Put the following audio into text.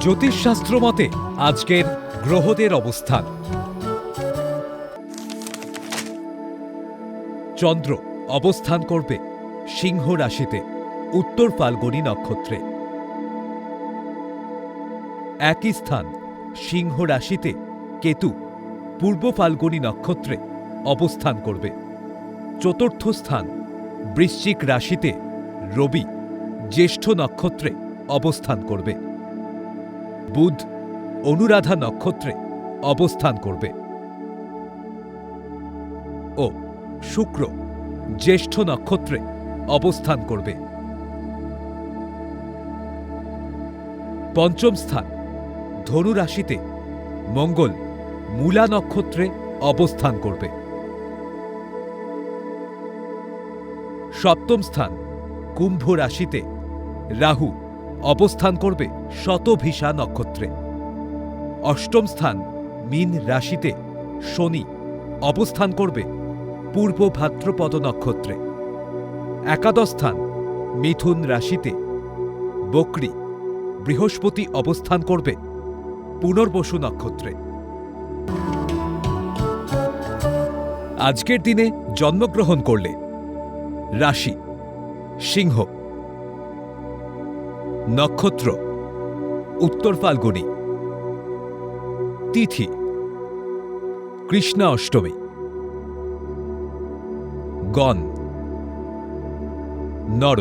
জ্যোতিষশাস্ত্র মতে আজকের গ্রহদের অবস্থান। চন্দ্র অবস্থান করবে সিংহ রাশিতে উত্তর ফাল্গুনী নক্ষত্রে। একই স্থান সিংহ রাশিতে কেতু পূর্ব ফাল্গুনী নক্ষত্রে অবস্থান করবে। চতুর্থ স্থান বৃশ্চিক রাশিতে রবি জ্যেষ্ঠ নক্ষত্রে অবস্থান করবে। বুধ অনুরাধা নক্ষত্রে অবস্থান করবে ও শুক্র জ্যেষ্ঠ নক্ষত্রে অবস্থান করবে। পঞ্চম স্থান ধনু রাশিতে মঙ্গল মূলা নক্ষত্রে অবস্থান করবে। সপ্তম স্থান কুম্ভ রাশিতে রাহু অবস্থান করবে শতভিষা নক্ষত্রে। অষ্টম স্থান মীন রাশিতে শনি অবস্থান করবে পূর্ব ভাদ্রপদ নক্ষত্রে। একাদশ স্থান মিথুন রাশিতে বকরি বৃহস্পতি অবস্থান করবে পুনর্বসু নক্ষত্রে। আজকের দিনে জন্মগ্রহণ করলে রাশি সিংহ, নক্ষত্র উত্তর ফাল্গুনী, তিথি কৃষ্ণা অষ্টমী, গণ নর।